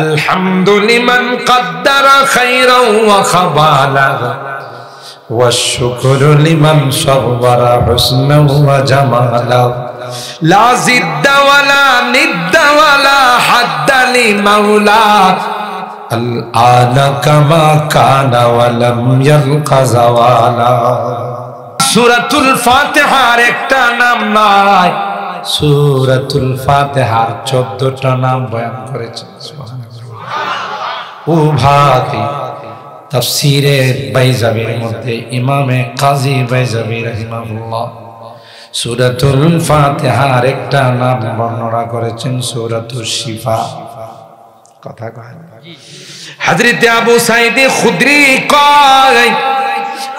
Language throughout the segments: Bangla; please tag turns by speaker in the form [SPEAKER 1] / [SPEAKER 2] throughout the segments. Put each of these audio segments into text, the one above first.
[SPEAKER 1] আলহামদুলিমান কদ্দারা খায়রান ওয়া খাবালা ওয়াশ শুকরু লিমান সাওয়ারা হুসনান ওয়া জামালা লা জিদ্দা ওয়ালা নিদ্দা ওয়ালা হাদ্দা লিমাওলা আল আনা কামা কানা ওয়া লাম ইয়ালকা যাওয়ালা। সূরাতুল ফাতিহার একটা নাম নাই, সূরাতুল ফাতিহার 14টা নাম বয়ান করেছেন। ও ভাই, তাফসীরে বাইজাবির মধ্যে ইমামে কাজী বাইজাবি রাহিমাহুল্লাহ সূরাতুল ফাতিহার একটা নাম বর্ণনা করেছেন সূরাতুশ শিফা। কথা কয় হযরত আবু সাঈদ খুদরি কয়,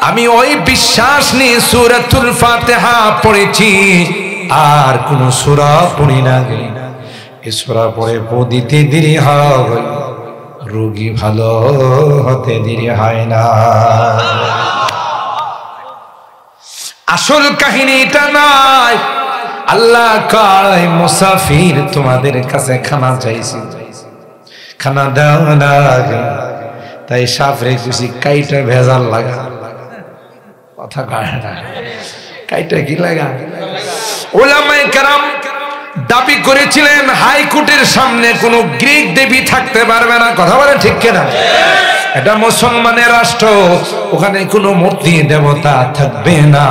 [SPEAKER 1] আমি ওই বিশ্বাস নিয়ে সূরাতুল ফাতিহা পড়েছি, আর কোন সূরা পড়ি না। এই সূরা পড়ে পড়তে দেরি হয়, রোগী ভালো হতে দেরি হয় না। আসল কাহিনী এটা নয়। আল্লাহ কয়, মুসাফির তোমাদের কাছে খানা চাইছি, খানা দাও না। তাই সাফরে খুশি কাইটা ভেজাল লাগা। কথা কয় না, কাইটা কি লাগা? উলামায়ে কেরাম দাবি করেছিলেন হাইকোর্টের সামনে কোনো গ্রিক দেবী থাকতে পারবে না। কথা বলে ঠিক কিনা? এটা মুসলমানের রাষ্ট্র, ওখানে কোনো মূর্তি দেবতা থাকবে না।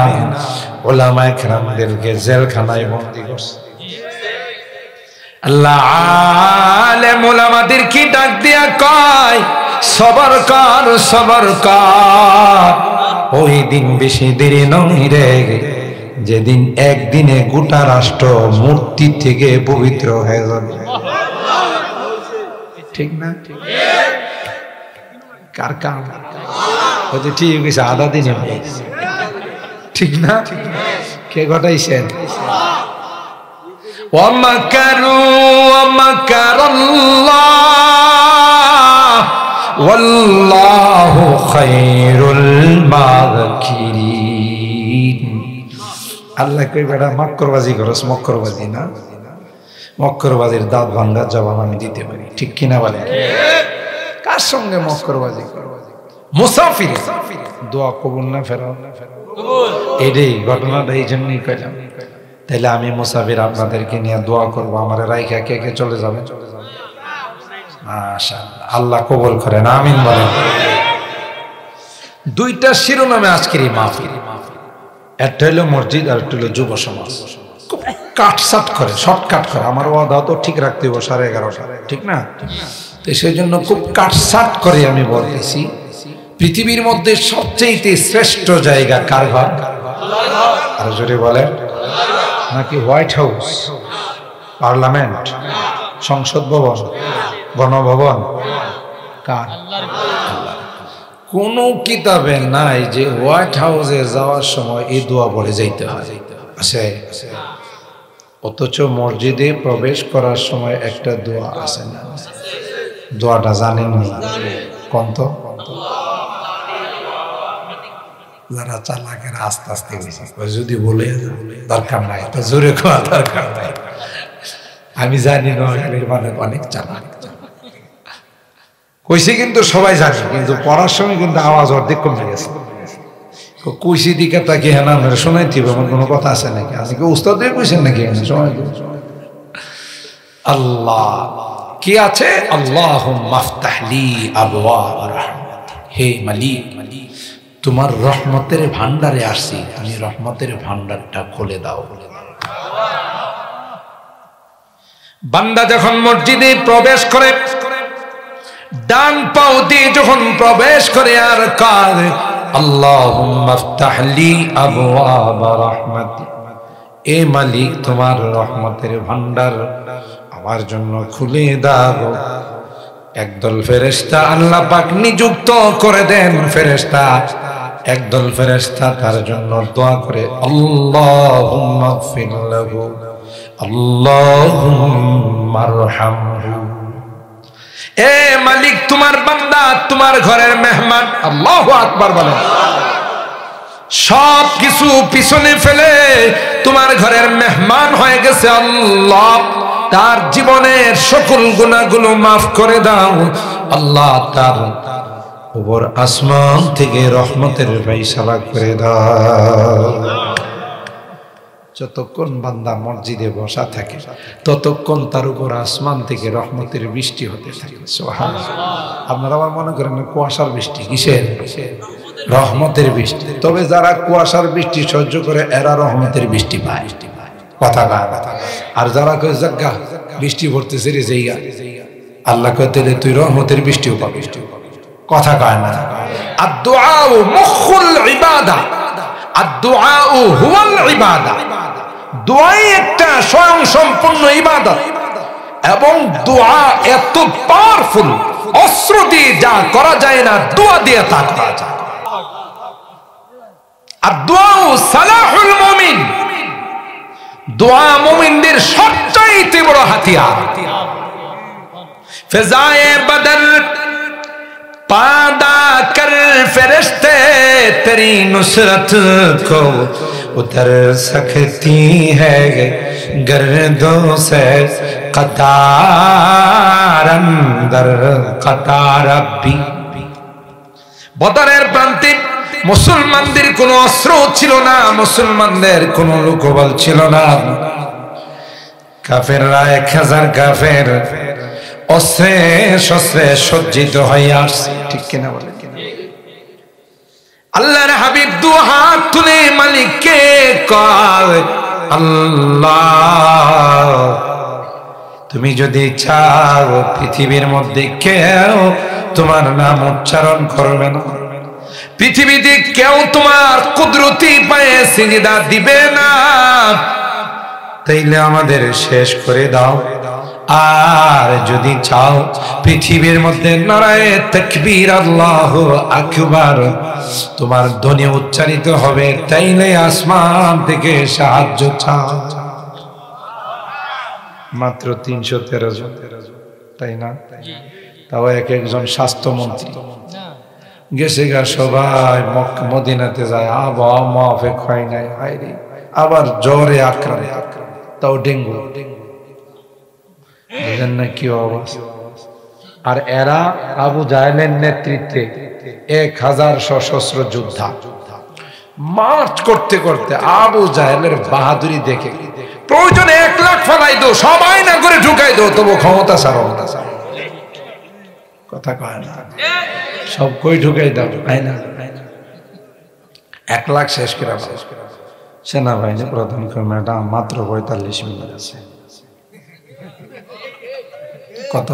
[SPEAKER 1] উলামায়ে কেরামদেরকে জেলখানায় বন্দী করছে। আল্লাহ আলেম উলামাদের কি ডাক দিয়া কয়, সবর কর, সবর কর। ওই দিন বেশি দেরি নয় রে, যেদিন একদিনে গোটা রাষ্ট্র মূর্তি থেকে পবিত্র হয়ে যাবে। ঠিক না? কার কাম হচ্ছে ঠিক হয়েছে, আধা দিনে ঠিক না? কে ঘটাইছেন? ওয়ামাকারু ওয়ামাকারাল্লাহ ওয়াল্লাহু খায়রুল মাকিরিন। আল্লাহ কই বেটা মক্করবাজি করস, মক্করবাজি না, মক্করবাজির দাঁত ভাঙ্গার জবাব আমি দিতে পারি। ঠিক কিনা বলে? কার সঙ্গে মক্করবাজি করব? মুসাফির দোয়া কবুল না ফেরাও, এটাই ঘটনাটা এই জন্যই কইলাম। তাইলে আমি মুসাফির আপনাদেরকে নিয়ে দোয়া করবো, আমার রাইখা কে কে চলে যাবে? মাশাআল্লাহ, আল্লাহ কবুল করেন, আমিন বলেন। দুইটা শিরোনামে আজকের এই মাহফিল, একটা হলো মসজিদ আর একটা হলো যুব সমাজ। খুব কাটসাট করে, শর্টকাট করে। আমার ওয়াদা তো ঠিক রাখতে হবে 11:30, ঠিক না? তো সেই জন্য খুব কাটসাট করে আমি বলতেছি, পৃথিবীর মধ্যে সবচেয়ে শ্রেষ্ঠ জায়গা কার ঘর? আর জোরে বলেন। নাকি হোয়াইট হাউস, পার্লামেন্ট, সংসদ ভবন, গণভবন? কার? কোন কিতাবে নাই যে হোয়াইট হাউসে যাওয়ার সময় এই দোয়া পড়ে যাইতে হয়। আছে? অথচ মসজিদে প্রবেশ করার সময় একটা দোয়া আছে না? দোয়াটা জানেননি? কন্ত যারা চালাকের আস্তে আস্তে বেশি যদি বলে দরকার নাই, তো জোরে খাওয়া দরকার নাই। আমি জানি নোয়াখালীর মানে অনেক চালাক কইছি, কিন্তু সবাই জানে, কিন্তু পড়ার সময় কিন্তু আওয়াজ অর্ধেক কমে গেছে। কইছি দিকে তাকে হ্যাঁ না শোনাইতে হবে, এমন কোনো কথা আছে নাকি? আজকে উস্তাদ দিয়ে কইছেন নাকি? আল্লাহ কি আছে? আল্লাহুম্মা আফতাহলি আবওয়াব রাহমাত। হে মালিক, তোমার রহমতের ভান্ডারে আসছি, তুমি রহমতের ভান্ডারটা খুলে দাও। বান্দা যখন মসজিদে প্রবেশ করে, ডান পাও দিয়ে যখন প্রবেশ করে আর কাঁদে, আল্লাহুম্মা আফতাহলি আবওয়াব রাহমাতি, এ মালিক তোমার রহমতের ভান্ডার আমার জন্য খুলে দাও। একদল ফেরেশতা আল্লাহ পাক নিযুক্ত করে দেন, ফেরেশতা একদল ফেরেশতা তার জন্য দোয়া করে, আল্লাহুম্মা গফির লাহু, আল্লাহুম্মা আরহামহু। এ মালিক, তোমার বান্দা তোমার ঘরের মেহমান। আল্লাহু আকবার বলেন। সব কিছু পিছনে ফেলে তোমার ঘরের মেহমান হয়ে গেছে আল্লাহ, তার জীবনের সকল গুনাহগুলো মাফ করে দাও আল্লাহ, তার উপর আসমান থেকে রহমতের ফায়সালা করে দাও। যতক্ষণ বান্দা মসজিদে বসা থাকে ততক্ষণ তার উপর আসমান থেকে রহমতের বৃষ্টি হতে থাকে। সুবহানাল্লাহ। আপনারা আবার মনে করেন কুয়াশার বৃষ্টি, কিসের? রহমতের বৃষ্টি। তবে যারা কুয়াশার বৃষ্টি সহ্য করে এরা রহমতের বৃষ্টি পায়। কথা কয় কথা। আর যারা কয় জাগা বৃষ্টি পড়তেছে রে জায়গা, আল্লাহ কয় তাহলে তুই রহমতের বৃষ্টিও পাবি। কথা কয় না। আদ-দুআউ মুখুল ইবাদা, আদ-দুআউ হুয়াল ইবাদা। দোয়াই একটা স্বয়ং সম্পূর্ণ ইবাদত, এবং দোয়া এত পাওয়ারফুল, অস্ত্র দিয়ে যা করা যায় না দোয়া দিয়ে তা করা যায়। আদ-দুআউ সালাহুল মুমিন, দোয়া মুমিনদের সবচাইতে বড় হাতিয়ার। ফিজায়ে বদর पादा कर फरिश्ते तेरी नुसरत को उतर सकती है गर्दों से कतार अंदर कतार भी। বদরের প্রান্তে মুসলমানদের কোনো অস্ত্র ছিল না, মুসলমানদের কোনো লোকবল ছিল না। কাফেররা 1000 কাফের অস্ত্রে শস্ত্রে সজ্জিত হয়ে আসছে। ঠিক কিনা বলে? আল্লাহর হাবিব দু হাত তুলে মালিককে কয়, আল্লাহ তুমি যদি চাও পৃথিবীর মধ্যে কেউ তোমার নাম উচ্চারণ করবে না, পৃথিবীতে কেউ তোমার কুদরতি পায়ে সিজদা দিবে না, তাইলে আমাদের শেষ করে দাও। আর যদি চাও পৃথিবীর মধ্যে নারায়ে তাকবীর আল্লাহু আকবার তোমার ধ্বনি উচ্চারিত হবে, তাইলে আসমান থেকে সাহায্য চাও। মাত্র 313 জন, তাই না? তাও এক একজন স্বাস্থ্যমন্ত্রী গেছে গা, সবাই মদিনাতে যায়, আবহাওয়া মাফিক হয় নাই, আবার জ্বরে আক্রান্ত, তাও ডেঙ্গু। কি অবস্থা! আর এরা আবু জাহেলের নেতৃত্বে 1000 সশস্ত্র যোদ্ধা মার্চ করতে করতে আবু জাহেলের বাহাদুরি দেখে প্রয়োজনে 1 লাখ ফেলাই দো, সবাই না করে ঢুকাই দো, তবু ক্ষমতা ছাড়ো। কথা কয় না? সব কই ঢুকাই দাও, তাই না? 1 লাখ শেষ করে সেনাবাহিনী প্রধান কর্মীটা মাত্র 45 মিনিট আছে। কত?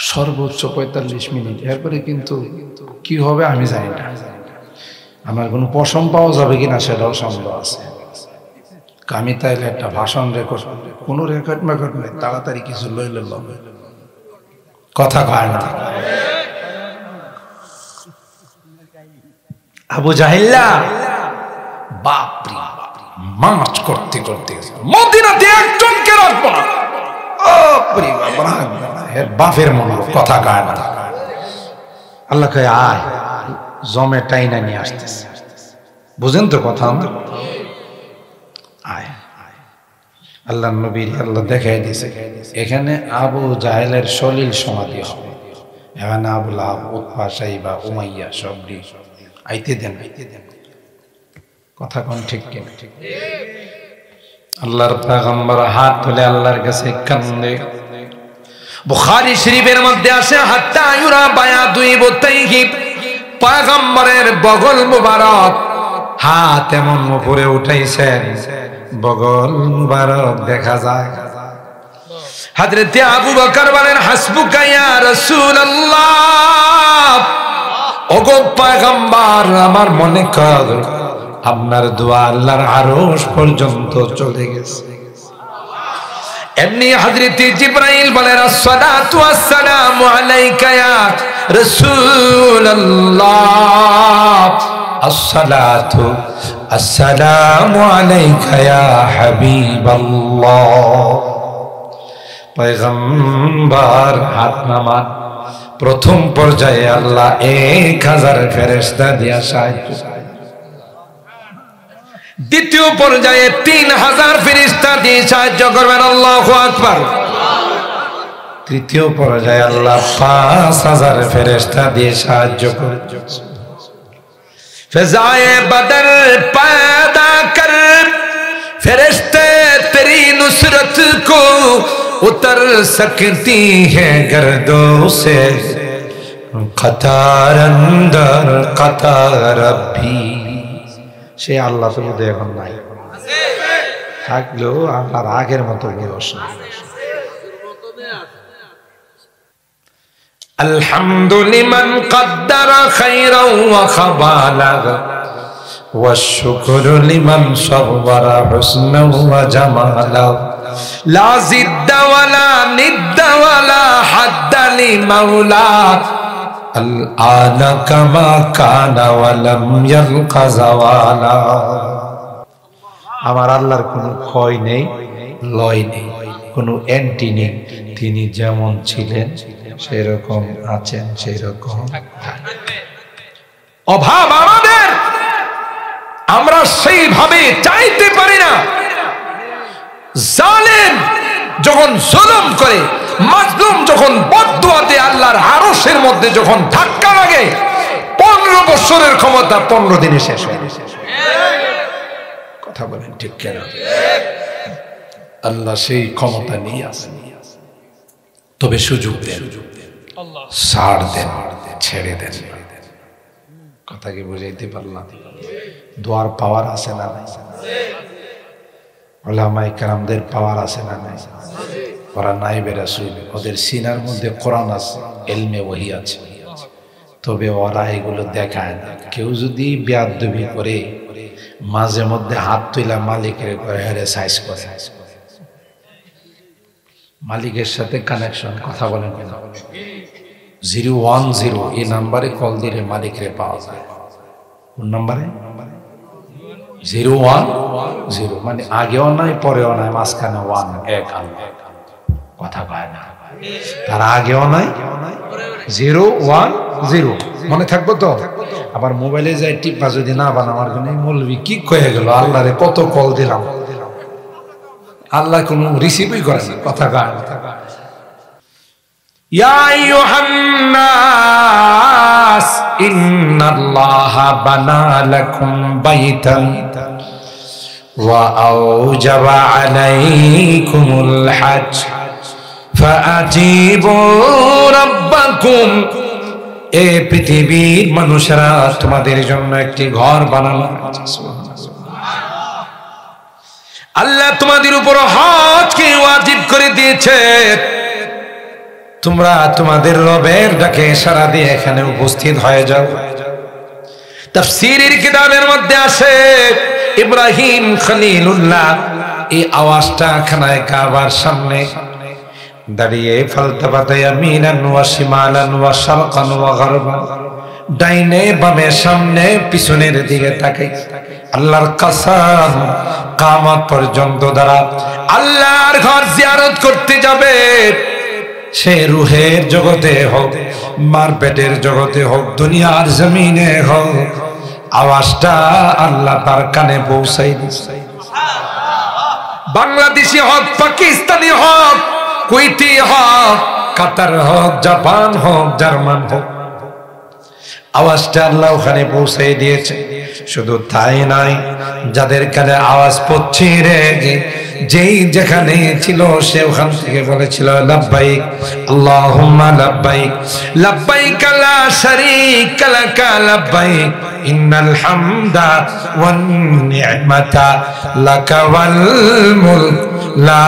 [SPEAKER 1] সর্বোচ্চ 45 মিনিট। এরপরে কিন্তু কি হবে আমি জানি না। আমার কোনো পশম পাওয়া যাবে কিনা সেটাও সন্দেহ আছে। আমি তাইলে একটা ভাষণ রেকর্ড, কোনো রেকর্ড মেকর্ড নেই, তাড়াতাড়ি কিছু লইলে লবে। কথা কয় না? আবু জাহেল্লা বাপরে মার্চ করতে করতে মদিনাতে একজনকে রাখবো না, বাপের মনে কথা কয় না। আল্লাহ কয় আয়, জমে টাইনা নিয়ে আসতেছে। বুঝেন তো কথা? আয়, আল্লাহ নবীর আল্লাহ দেখাই দিয়েছে এখানে আবু জাহেলের সলিল সমাধি হবে। এখানে আবু লাহাব, উতবা, সাইবা, উমাইয়া সব আইতে দেন, কথা কোন ঠিক কিনা? আল্লাহর পয়গম্বর হাত তুলে আল্লাহর কাছে কান্দে। বুখারী শরীফের মধ্যে আছে হাত্তা ইউরা বায়াদু ইবতাইহি, পয়গম্বরের বগল মুবারক হাত এমন উপরে উঠাইছেন বগল মুবারক দেখা যায়। হযরতে আবু বকর বলেন হাসবুকা ইয়া রাসূলুল্লাহ, ওগো পয়গম্বর আমার মনে কর আপনার দোয়া আল্লাহর আরশ পর্যন্ত চলে গেছে। এমনি হযরত জিবরাইল বলেন আসসালাতু ওয়াসসালামু আলাইকা ইয়া রাসূলুল্লাহ, আসসালাতু আসসালামু আলাইকা ইয়া হাবিবাল্লাহ। পয়গম্বর হাত নামান প্রথম পর্যায়ে আল্লাহ 1000 ফেরেশতা দিয়া সাহায্য। দ্বিতীয় পর্যায়ে 3000 ফেরেশতা দিয়ে সাহায্য করবেন, আল্লাহু আকবার। তৃতীয় পর্যায়ে আল্লাহ 5000 ফেরেশতা দিয়ে সাহায্য করবেন। ফিজায়ে বদর पैदा कर फरिश्ते तेरी नुसरत को उतर सकती है गर्दों से कतार अंदर कतार भी। সে আল্লাহ তো বোধহয় এখন নাই, থাকলেও আল্লাহর আগের মতো বয়স না। الحمد لمن قدر خيرا وخبالا والشكر لمن صور حسنا وجمالا لا زد ولا ند ولا حد لمولا الآن كما كان ولم يلق زوالا। আমার আল্লাহর কোনো ক্ষয় নেই, লয় নেই, কোনো এন্টি নেই। তিনি যেমন ছিলেন সেরকম আছেন, সেরকম অভাব আমাদের, আমরা সেইভাবে চাইতে পারি না। জালেম যখন জুলুম করে, মাজলুম যখন বদদুয়াতে আল্লাহর আরশের মধ্যে যখন ধাক্কা লাগে, 15 বছরের ক্ষমতা 15 দিনে শেষ হয়। কথা বলেন ঠিক কেন? আল্লাহ সেই ক্ষমতা নিয়ে আসেন, তবে সুযোগ দেন, ছাড় দেন, ছেড়ে দেন। কথা কি বুঝাইতে পারলাম? দোয়ার পাওয়ার আছে না নাই? উলামায়ে কেরামদের পাওয়ার আছে না নাই? ওরা নাইবে রাসূল, ওদের সিনার মধ্যে কোরআন আছে, ইলমে ওহী আছে, তবে ওরা এগুলো দেখায় না। কেউ যদি বেয়াদবি করে মাঝে মধ্যে হাত তুইলা মালিকের হেরে সাইজ করে, মালিকের সাথে কানেকশন, কথা বলেন কেন? 010 এই নাম্বারে কল দিলে মালিকরে পাওয়া যায়। কোন নাম্বারে? 010, মানে আগেও নাই পরেও নাই, মাঝখানে 1, এক আল্লাহ। কথা কয় না, তার আগেও নাই, 010 মনে থাকবো তো। আবার মোবাইলে যাই টিপা যদি না বানাবার জন্য মৌলবি কি কয়ে গেল, আল্লাহরে কত কল দিলাম, আল্লাহ কোন রিসিভই করে না। কথা কয় না। ইয়া আইয়ুহান নাস ইন্নাল্লাহা বানা লাকুম বাইতান ওয়া আওজাবা আলাইকুমুল হজ ফাআজিবু রাব্বাকুম। এ পৃথিবীর মানুষেরা, তোমাদের জন্য একটি ঘর বানানো হয়েছে। আল্লাহ তোমাদের উপর হজকে ওয়াজিব করে দিয়েছে। তোমরা তোমাদের রবের ডাকে সাড়া দিয়ে এখানে উপস্থিত হয়ে যাও। তাফসীরের কিতাবের মধ্যে আছে, ইব্রাহিম খলিলুল্লাহ এই আওয়াজটা খানায়ে কাবার সামনে দাঁড়িয়ে ফালতাফাতা ইয়ামিনান ওয়া শিমালান ওয়া শারকান ওয়া গারবান, ডাইনে বামে সামনে পিছনের দিকে তাকাই। আল্লাহর কসম, কিয়ামত পর্যন্ত যারা আল্লাহর ঘর জিয়ারত করতে যাবে, সে রুহের জগতে হোক, মার পেটের জগতে হোক, দুনিয়ার জমিনে হোক, আওয়াজটা আল্লাহ তার কানে পৌঁছাই দিচ্ছে। বাংলাদেশি হোক, পাকিস্তানি হোক, কুয়েতি হোক, কাতার হোক, জাপান হোক, জার্মান হোক, আওয়াজটা আল্লাহ ওখানে পৌঁছে দিয়েছে। শুধু তাই নাই, যাদের কানে আওয়াজ পৌঁছে রেগে যেই যেখানে ছিল সে ওখান থেকে বলেছিল লাব্বাইক আল্লাহুম্মা লাব্বাইক লাব্বাইক লা শারীকা লাক লাব্বাইক ইন্নাল হামদা ওয়ান নি'মাতা লাক ওয়াল মুলক লা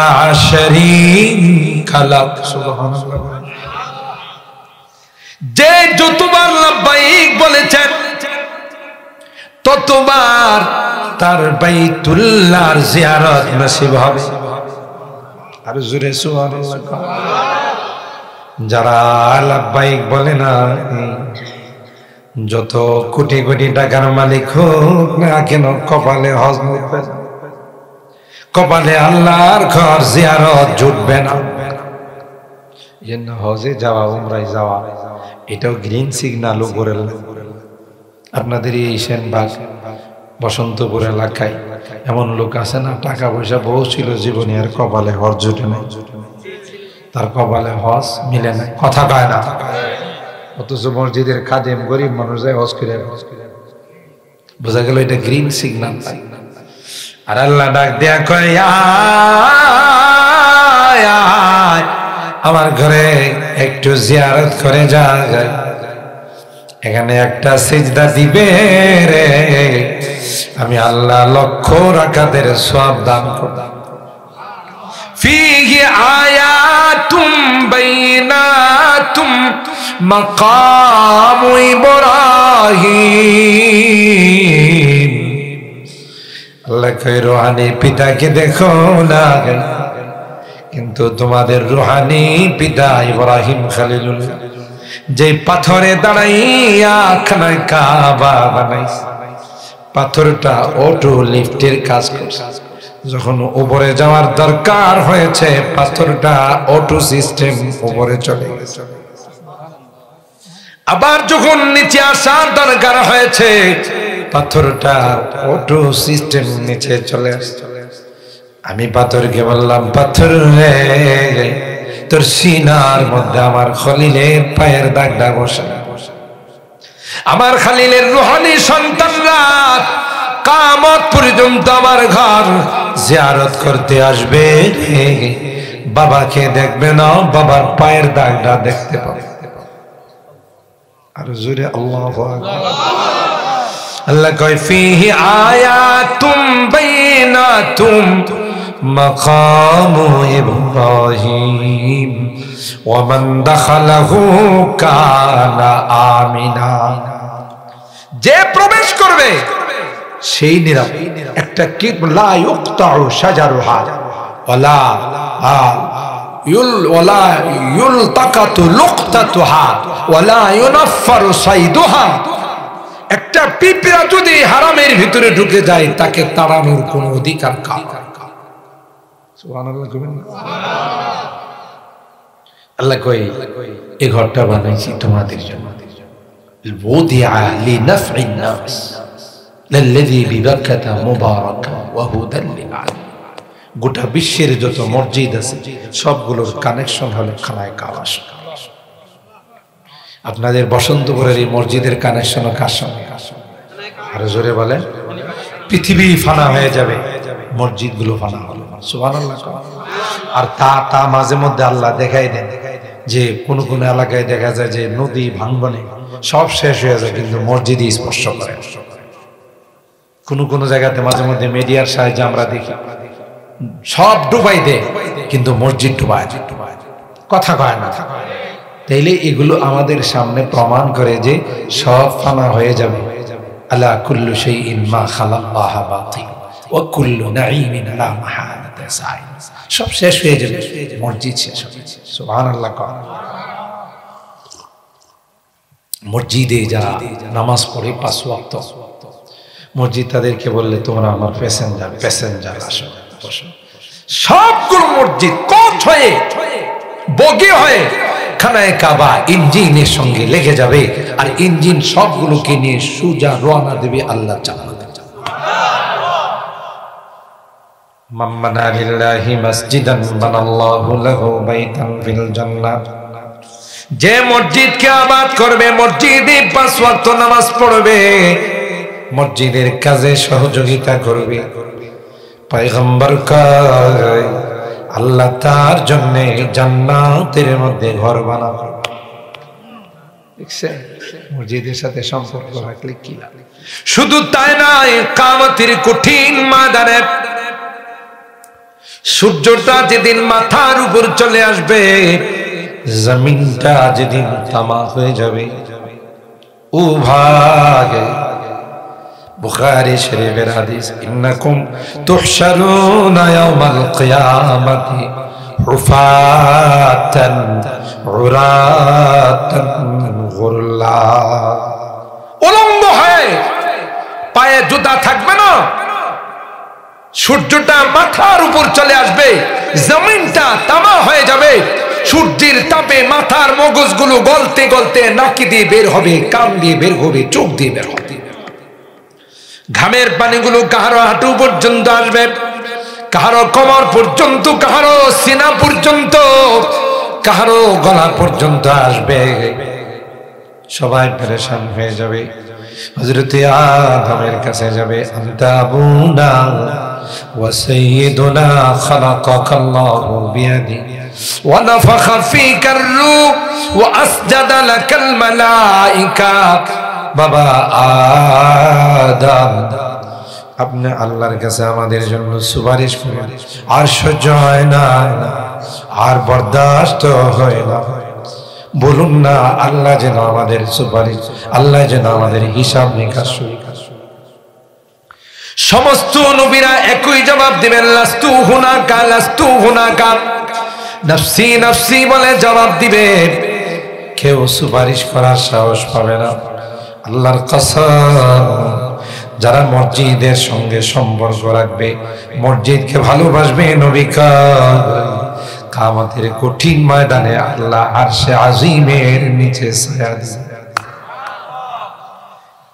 [SPEAKER 1] শারীকা লাক। সুবহানাল্লাহ। যে যতবার লাব্বাইক বলেছেন ততবার তার বাইতুল্লাহর জিয়ারত নসিব হবে। আর জোরে সুবহানাল্লাহ। যারা লাব্বাইক বলে না, যত কোটি কোটি টাকার মালিক হোক না কেন, কপালে হজ উঠবে না, কপালে আল্লাহর ঘর জিয়ারত জুটবে না। হজে যাওয়া, উমরায় যাওয়া, এটাও গ্রিন সিগন্যাল উপরে। আপনাদের এই সেনবাগ বসন্তপুর এলাকায় এমন লোক আছে না, টাকা পয়সা বহু ছিল জীবনে, আর কপালে হজ জুটে নাই, তার কপালে হজ মিলে নাই, কথা কয় না। অথচ মসজিদের খাদেম গরিব মানুষ যায় হজ করে, বোঝা গেল এটা গ্রিন সিগন্যাল। আর আল্লাহ ডাক দেয়া কয় আমার ঘরে একটু জিয়ারত করে যা, এখানে একটা সিজদা দিবে রে, আমি আল্লাহ লক্ষ রাকাতের সওয়াব দান করব। ফীহি আয়াতুম বাইনাতুম মাকামু ইব্রাহিম। আল্লাহ কয় রুহানি পিতাকে দেখো না, কিন্তু তোমাদের রুহানি পিতা ইব্রাহিম খলিলুল্লাহ যে পাথরে দাঁড়াইয়া খানায় কাবা বানাইছে, পাথরটা অটো লিফটের কাজ করছে। যখন উপরে যাওয়ার দরকার হয়েছে, পাথরটা অটো সিস্টেম উপরে চলে গেছে। আবার যখন নিচে আসার দরকার হয়েছে, পাথরটা অটো সিস্টেম নিচে চলে আসছে। আমি পাথরকে বললাম, পাথর রে, তোর সিনার মধ্যে আমার খলিলের পায়ের দাগটা বসে। আমার খলিলের রুহানি সন্তানরা কিয়ামত পর্যন্ত আমার ঘর জিয়ারত করতে আসবে, বাবাকে দেখবে না, বাবার পায়ের দাগটা দেখতে পাবে। আর জোরে আল্লাহু আকবার। আল্লাহ কয় ফীহি আয়াতুম বাইনাতুম মাকামু ইব্রাহিম ওয়া মান দাখালাহু কানা আমিনা। যে প্রবেশ করবে সেই নিরাপদ। একটা কি লা ইউকতাউ শাজারুহা ওয়ালা ইউলতাকাতু লুকতাতুহা ওয়ালা ইউনাফফারু সাইদুহা। একটা পিঁপড়া যদি হারামের ভিতরে ঢুকে যায়, তাকে তাড়ানোর কোন অধিকার কার? সুবহানাল্লাহ কইবেন না? আল্লাহ কই এই ঘরটা বানাইছি তোমাদের জন্য, বুদিআ লিনাফঈন নাস লাল্লাযী বিবাক্কাতা মুবারাকা ওয়া হুদাল লিল আলামিন। গোটা বিশ্বের যত মসজিদ আছে সবগুলোর কানেকশন হলো খানায় কাবা। আপনাদের বসন্তপুরের এই মসজিদের কানেকশন কার সঙ্গে? আরো জোরে বলেন। পৃথিবী ফানা হয়ে যাবে, মসজিদগুলো ফানা হলো। সুবহানাল্লাহ। আর তা মাঝে মধ্যে আল্লাহ দেখাই দেন যে কোন কোন এলাকায় দেখা যায় যে নদী ভাঙ্গনে সব শেষ হয়ে যায়, কিন্তু মসজিদই স্পর্শ করে। কোন কোন জায়গাতে মাঝে মধ্যে মিডিয়ার সাহায্যে আমরা দেখি সব ডুবাই দেয়, কিন্তু মসজিদ ডুবায়, কথা কয় না। তাইলে এগুলো আমাদের সামনে প্রমাণ করে যে সব ফানা হয়ে যাবে। আলা কুল্লু শাইইন মা খালাল্লাহ বাতিল ওয়া কুল্লু নাঈমিন লা মাহালাতা সাইন। সব শেষ হয়ে যাবে, মসজিদ শেষ হবে। সুবহানাল্লাহ। মসজিদে যারা নামাজ পড়ে 5 ওয়াক্ত, মসজিদ তাদেরকে বললে তোমরা আমার প্যাসেঞ্জার আসো, বসো। সবগুলো মসজিদ কোচ হয়ে বগি হয়ে খানায় কাবা ইঞ্জিনের সঙ্গে লেগে যাবে, আর ইঞ্জিন সবগুলোকে নিয়ে সোজা রওনা দেবে আল্লাহ জান্নাতে। মান বানা লিল্লাহি মাসজিদান বানাল্লাহু লাহু বাইতান ফিল জান্নাহ। যে মসজিদকে আবাদ করবে, মসজিদে 5 ওয়াক্ত নামাজ পড়বে, মসজিদের কাজে সহযোগিতা করবে, পয়গম্বর কয় আল্লাহ তার জন্য জান্নাতের মধ্যে ঘর বানাবে। দেখছেন মসজিদের সাথে সম্পর্ক রাখলে কি লাভ? শুধু তাই নয়, কিয়ামতের কঠিন ময়দানে সূর্যটা যেদিন মাথার উপর চলে আসবে, জমিনটা যেদিন তামা হয়ে যাবে, ও ভাগে বুখারী শরীফের হাদিস, ইন্নাকুম তুহশারুনা ইয়াওমাল কিয়ামাতি হুফাতান উরাতান গুরলা। উলঙ্গ হয়ে, পায়ে জুতা থাকবে না, সূর্যটা মাথার উপর চলে আসবে, জমিনটা তামা হয়ে যাবে, সূর্যের তাপে মাথার মগজগুলো গলতে গলতে নাকি দিয়ে বের হবে, কান দিয়ে বের হবে, চোখ দিয়ে বের হবে। ঘামের পানিগুলো কাহারো হাঁটু পর্যন্ত আসবে, কাহারো কোমর পর্যন্ত, কাহারো সিনা পর্যন্ত, কাহারো গলা পর্যন্ত আসবে। সবাই পেরেশান হয়ে যাবে। হযরত আদমের কাছে যাবে, আনতা আবুনা ওয়া সাইয়্যিদুনা খালাকাকাল্লাহু বিয়াদি ওয়া নাফাখা ফীকার রূহ ওয়া আসজাদা লাকাল মালায়েকা। বাবা আদম, আপনি আল্লাহর কাছে আমাদের জন্য সুপারিশ করেন। আর সহ্য হয় না, আর বরদাস্ত হয় না। বলুন না আল্লাহ যেন আমাদের সুপারিশ, আল্লাহ যেন আমাদের হিসাব নিকাশ। সমস্ত নবীরা একই জবাব দিবেন, লাস্তু হুনাকা, লাস্তু হুনাকা, নফসি নফসি বলে জবাব দিবে। কেউ সুপারিশ করার সাহস পাবে না। আল্লাহর কসম, যারা মসজিদের সঙ্গে সম্পর্ক রাখবে, মসজিদকে ভালোবাসবে, নবীকা কিয়ামতের কঠিন ময়দানে আল্লাহ আরশে আজিমের নিচে ছায়া দিবেন।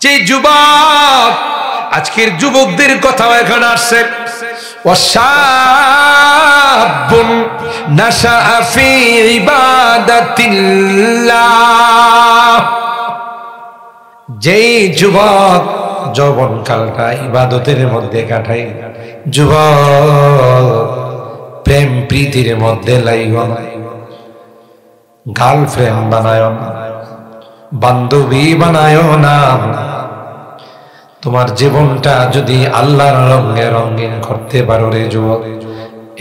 [SPEAKER 1] যে যুবক, আজকের যুবকদের কথা এখানে আসছে, ওয়াশাবুন নাশাআ ফি ইবাদাতিল্লাহ, যেই যুবক যৌবনকালটা ইবাদতের মধ্যে কাটায়, যুবক প্রেম প্রীতির মধ্যে লাইগ না, গার্লফ্রেন্ড বানায় না, বান্ধবী বানায় না। তোমার জীবনটা যদি আল্লাহর রঙে রঙিন করতে পারো রে যুবক,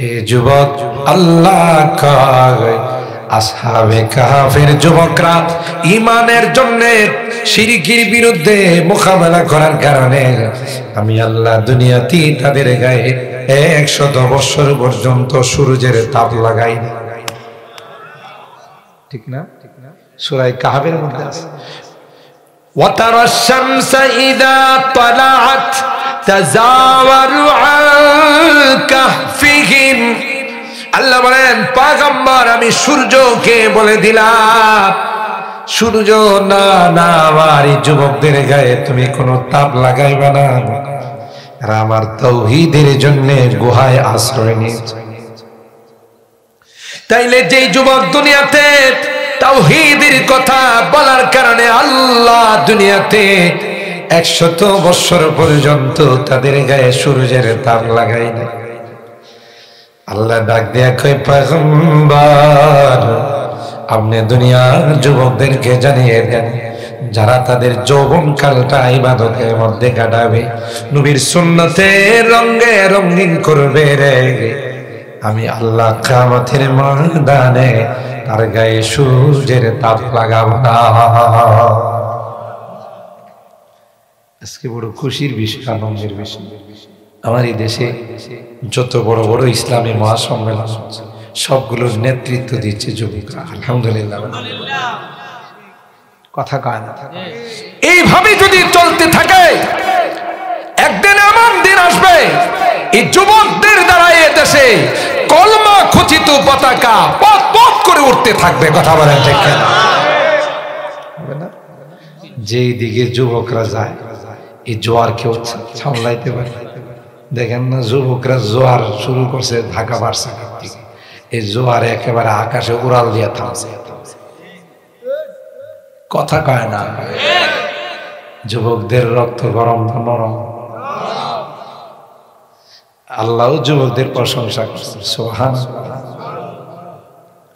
[SPEAKER 1] এ যুবক আল্লাহ কয়, আসহাবে কাহফের যুবকরা ঈমানের জন্য শিরকের বিরুদ্ধে মোকাবেলা করার কারণে আমি আল্লাহ দুনিয়াতে তাদের গায়ে 100 বছর পর্যন্ত সূর্যের তাপ লাগাই। ঠিক না? সূরা কাহফের মধ্যে আছে, ওয়াতারা শামসা ইযা তালাআত তাযাওয়ারু আন কাহফিহিম। আল্লাহ বলেন, পয়গম্বর আমি সূর্যকে বলে দিলাম, সূর্য না না আমার এই যুবকদের গায়ে তুমি কোনো তাপ লাগাইবা না। আর আমার তাওহীদের জন্য গুহায় আশ্রয় নিয়েছে। তাইলে যে যুবক দুনিয়াতে তাওহীদের কথা বলার কারণে আল্লাহ দুনিয়াতে 100 বছর পর্যন্ত তাদের গায়ে সূর্যের তাপ লাগাই না। আল্লাহ ডাক দিয়া কয়, পয়গম্বর আপনি দুনিয়ার যুবকদেরকে জানিয়ে দেন, যারা তাদের যৌবনকালটা ইবাদতের মধ্যে কাটাবে, নবীর সুন্নতের রঙে রঙিন করবে রে, আমি আল্লাহ কিয়ামতের ময়দানে তার গায়ে সূর্যের তাপ লাগাবো না। আজকে বড় খুশির বিষয়, আনন্দের বিষয়, আমার এই দেশে যত বড় বড় ইসলামী মহাসম্মেলন সবগুলোর নেতৃত্ব দিচ্ছে যুবকরা। আলহামদুলিল্লাহ, কথা কয় না। এইভাবে যদি চলতে থাকে, একদিন এমন দিন আসবে এই যুবকদের দ্বারা এই দেশে কলমা খচিত পতাকা পথ পথ করে উঠতে থাকবে। কথা বলেন ঠিক না? যেই দিকে যুবকরা যায়, এই জোয়ার কেউ সামলাইতে পারে? দেখেন না, যুবকরা জোয়ার শুরু করছে ঢাকা ভার্সিটির দিকে, এই জোয়ারে একেবারে আকাশে উড়াল দিয়া থামছে। কথা কয় না? যুবকদের রক্ত গরম নরম। আল্লাহ যুবকদের প্রশংসা করছেন, সুবহানাল্লাহ।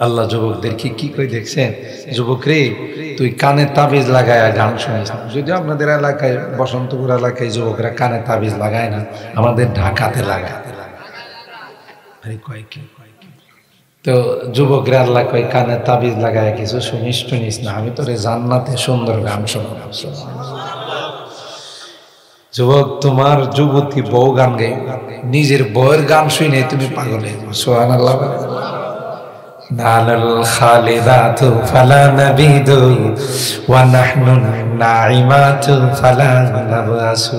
[SPEAKER 1] আল্লাহ যুবকদের কি কই দেখছেন? যুবক রে, তুই কানে তাবিজ লাগায় গান শুনিস না। যদিও আপনাদের এলাকায়, বসন্তপুর এলাকায় যুবকরা কানে তাবিজ লাগায় না, আমাদের ঢাকাতে লাগায়। তো যুবকরা আল্লাহ কয়, কানে তাবিজ লাগায় কিছু শুনিস না, আমি তোরে জান্নাতে সুন্দর গান শোনাবো। যুবক, তোমার যুবতী বউ গান গাই, নিজের বউয়ের গান শুনে তুমি পাগল হয়ে যাবে। সুবহানাল্লাহ। নালাল খালিদাতু ফালা নাবিদু ওয়া নাহনু নাইমাতু ফালা নাবাসু।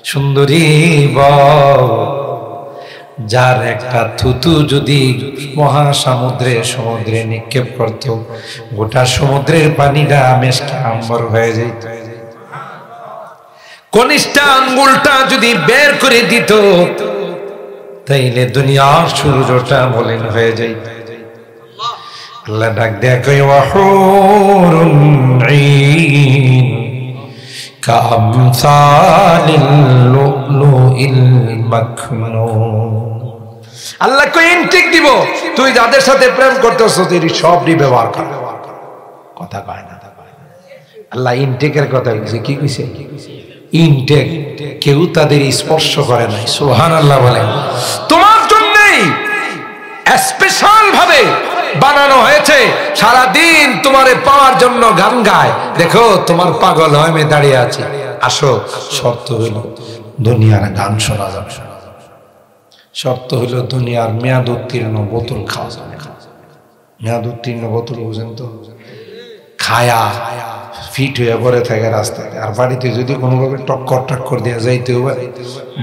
[SPEAKER 1] সুন্দরী বউ, যার একটা থুতু যদি সমুদ্রে নিক্ষেপ করত, গোটা সমুদ্রের পানিটা মেশকে আম্বর হয়ে যেত। কনিষ্ঠা আঙ্গুলটা যদি বের করে দিত তাইলে দুনিয়ার সূর্যটা মলিন হয়ে যাইত। আল্লাহ ডাক দেয়া কই ওয়াহুরুন ঈন কামসালিল লুলুইল মাকনুন। আল্লাহ কই ইনটেক দিব, তুই যাদের সাথে প্রেম করতেছ তুই সবই ব্যবহার কর। কথা কয় না আল্লাহ ইনটেকের কথা কইছে। কি কইছে? ইনটেক। কেউ তাদের স্পর্শ করে নাই। সুবহানাল্লাহ বলেন। তোমার জন্যই স্পেশাল ভাবে বানানো হয়েছে, সারা দিন তোমারে পাওয়ার জন্য গান গায়। দেখো তোমার পাগল হয়ে আমি দাঁড়িয়ে আছি, আসো। শর্ত হইল দুনিয়ার গান শোনা যাবে, শর্ত হইল দুনিয়ার মেয়াদ উত্তীর্ণ বোতল খাওয়া যাবে। মেয়াদ উত্তীর্ণ বোতল বুঝেন তো, খায়া ফিট হয়ে পড়ে থাকে রাস্তায়। আর বাড়িতে যদি কোনোভাবে টক্কর দিয়ে যাইতে পারে,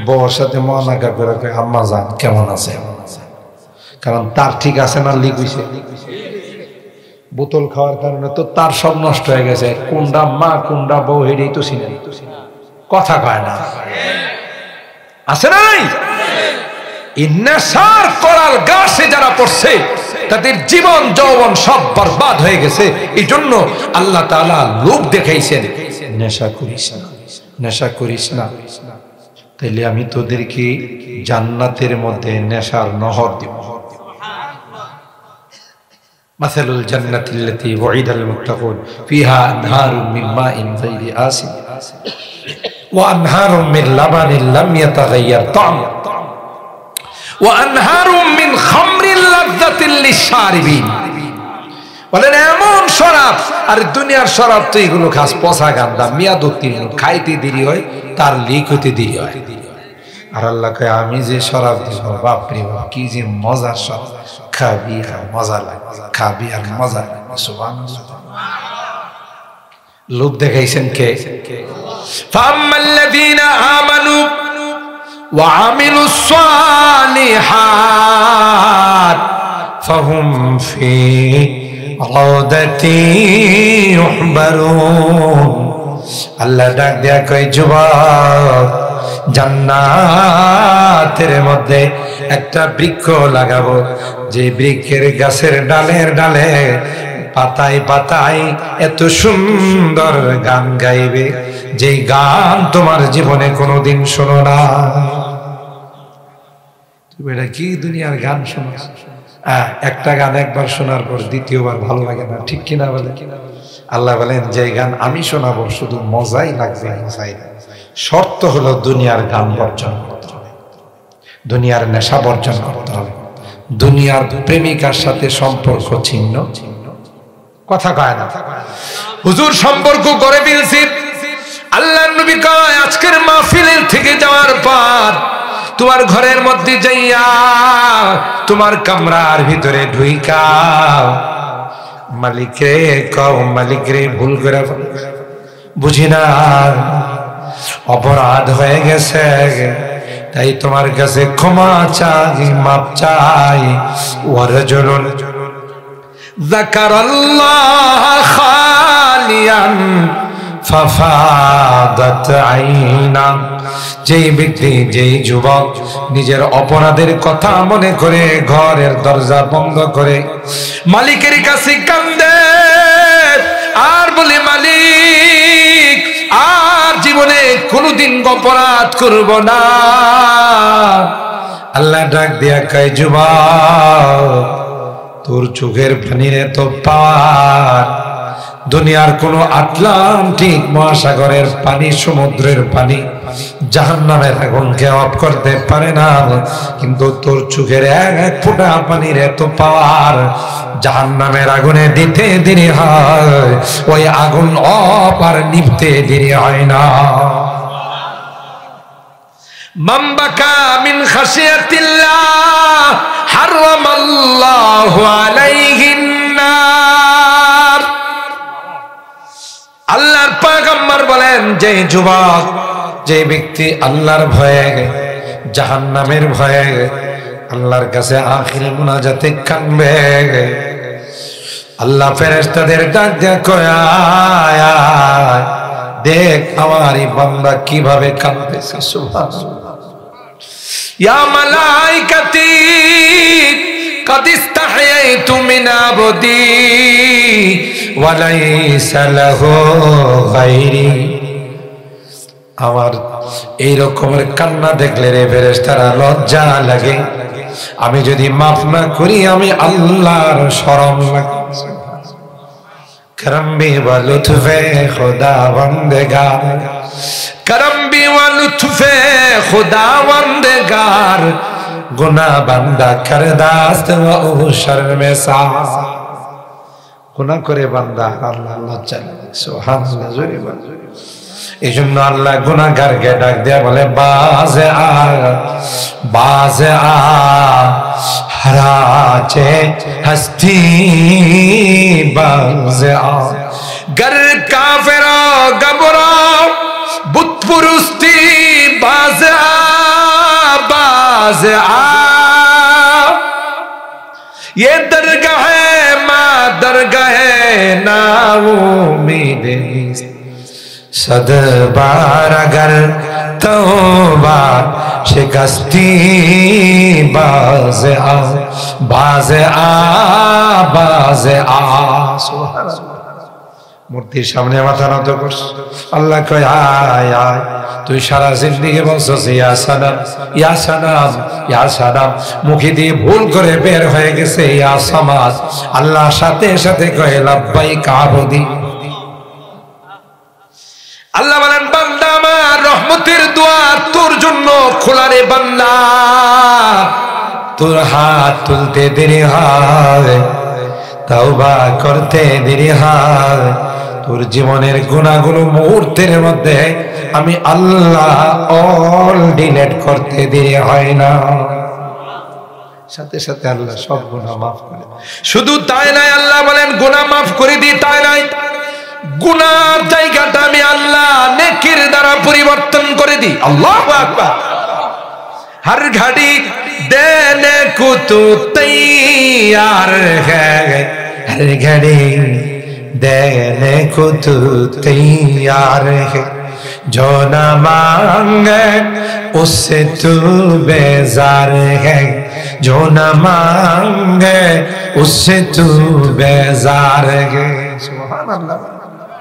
[SPEAKER 1] বউর সাথে মহানাকা করে আম্মা যান কেমন আছে, কারণ তার ঠিক আছে না লিক হইছে। বোতল খাওয়ার কারণে তো তার সব নষ্ট হয়ে গেছে। কোনটা মা কোনটা বউ হেডেই তো চিনে, কথা কয় না, আছে না নাই? নেশার করাল গাছে যারা পড়ছে তাদের জীবন যৌবন সব বরবাদ হয়ে গেছে। এই জন্য আল্লাহ তাআলা লোক দেখাইছেন, নেশা করিস না, নেশা করিস না। তাইলে আমি তোদেরকে জান্নাতের মধ্যে নেশার নহর দিব। মাসালুল জান্নাতিল্লাতী ওয়াইদাল মুত্তাকুন ফিহা আনহারুম মিন মাইন গায়রি আসিন ওয়া আনহারুম মিন লাবানিন লাম ইয়াতাগায়্যার তা'মুহু ওয়া আনহারুম মিন খামরিন লাযযাতিল লিশশারিবিন। বলেন এমন শরাব, আর দুনিয়ার শরাব তো এগুলো খাস পচা গান্দা, মেয়াদ উত্তীর্ণ, খাইতে দেরি হয়, তার লিক হতে দেরি হয়। আর আল্লাহ কয় আমি যে শরাব দিব, বাপ রে বাপ, কি যে মজার শরাব, খাবি আর মজা লাগে, খাবি আর মজা লাগে। সুবহানাল্লাহ। লোক দেখাইছেন কে? ফাআম্মাল্লাযীনা আমানু ওয়া আমিলুস সালিহাত ফাহুম ফি রাওদাতি ইউহবারুন। আল্লাহ ডাক দেয়া কয় যুবক, জান্নাতের মধ্যে একটা বৃক্ষ লাগাবো, যে বৃক্ষের গাছের ডালের ডালে পাতায় পাতায় এত সুন্দর গান গাইবে, যে গান তোমার জীবনে কোনোদিন শোনো না। তুমি এটা কি দুনিয়ার গান শোনো? একটা গান একবার শোনার পর দ্বিতীয়বার ভালো লাগে না, ঠিক কিনা বলে? আল্লাহ বলেন যে গান আমি শোনাবো শুধু মজাই লাগবে, মজাই লাগবে। শর্ত হলো দুনিয়ার গান বর্জন করতে হবে, দুনিয়ার নেশা বর্জন করতে হবে, দুনিয়ার প্রেমিকার সাথে সম্পর্ক ছিন্ন। কথা কয় না? হুজুর সম্পর্ক করে ফেলছি। আল্লাহর নবী কয় আজকের মাহফিলের থেকে যাওয়ার পর তোমার ঘরের মধ্যে যাইয়া তোমার কামরার ভিতরে ঢুইকা মালিক রে কও, মালিক রে ভুল করে বুঝি না, অপরাধ হয়ে গেছে, তাই তোমার কাছে ক্ষমা চাই, মাপ চাই। ওয়ারজুলুন যাকারাল্লাহ খালিয়ান ফাফাদাত আইনা। যেই ব্যক্তি, যেই যুবক নিজের অপরাধের কথা মনে করে ঘরের দরজা বন্ধ করে মালিকের কাছে কান্দে আর বলে মালিক আর জীবনে কোনোদিন অপরাধ করব না, আল্লাহ ডাক দিয়া কয় যুবক, তোর চোখের পানির এত পাওয়ার দুনিয়ার কোন আটলান্টিক মহাসাগরের পানি, সমুদ্রের পানি, জাহান্নামের আগুনকে অফ করতে পারে না। কিন্তু তোর চোখের এক ফোঁটা পানির এত পাওয়ার জাহান্নামের আগুনে দিতে দেরি হয়, ওই আগুন অফ আর নিভতে দেরি হয় না। মান বাকা মিন খাশিয়াতিল্লাহ হারামাল্লাহু আলাইহিন নার। আল্লাহর পয়গম্বর বলেন যে যুবক, যে ব্যক্তি আল্লাহর ভয়ে, জাহান্নামের ভয়ে আল্লাহর কাছে আখিরি মুনাজাতে কাঁদবে, আল্লাহ ফেরেশতাদের ডাক দেয়া কয় দেখ আমার এই বান্দা কিভাবে কাঁদতেছে। সুবহানাল্লাহ। ইয়া মালাইকাতি قد استحييت من عبدي وليس له غيري। আমার এই রকমের কান্না দেখলে রে ফেরেশতারা লজ্জা লাগে। আমি যদি মাফ না করি আমি আল্লাহর শরম লাগে। करम भी व लुत्फ़े खुदावंदगार, करम भी व लुत्फ़े खुदावंदगार, गुनाह बंदा कर दास्त व शर्मसार। गुनाह करे बंदा अल्लाह लज्जा লাগে। সুবহানাল্লাহ। জোরে বল। এজন্য আল্লাহ গুনাহগারকে ডাক দেয়া বলে বাজে আ বাজে আ हराचे हस्ती बाज़े आ गर काफिरा गबरा बुत पुरुस्ती बाज़े आ ये दरगाह है माँ दरगाह है ना उम्मीद सद बार अगर तौबा शिकस्ती बाज़े आ बाज़े आ बाज़े आ। মূর্তির সামনে মাথা নত করছ। আল্লাহ কয় আয় আয়। তুই সারা জিন্দেগি বলছস ইয়া সালাম ইয়া সালাম ইয়া সালাম, মুখে দিয়ে ভুল করে বের হয়ে গেছে ইয়া সামাদ। আল্লাহ সাথে সাথে কয় লাব্বাইক আবদি। আল্লাহ বলেন বান্দা আমার রহমতের দুয়ার তোর জন্য খোলা রে বান্দা। তোর হাত তুলতে দেরি হয়, তওবা করতে দেরি হয়, তোর জীবনের গুনাহগুলো মুহূর্তের মধ্যে আমি আল্লাহ অল ডিলিট করতে দেরি হয় না। সাথে সাথে আল্লাহ সব গুনাহ মাফ করে। শুধু তাই নাই, আল্লাহ বলেন গুনাহ মাফ করে দিই তাই নাই, গুনার জায়গাটা আমি আল্লাহ নেকির দ্বারা পরিবর্তন করে দিই। আল্লাহু আকবার। हर घड़ी देने को तो तैयार है, हर घड़ी देने को तो तैयार है, जो न मांगे उससे तू बेजार है, जो न मांगे उससे तू बेजार है। सुभान अल्लाह।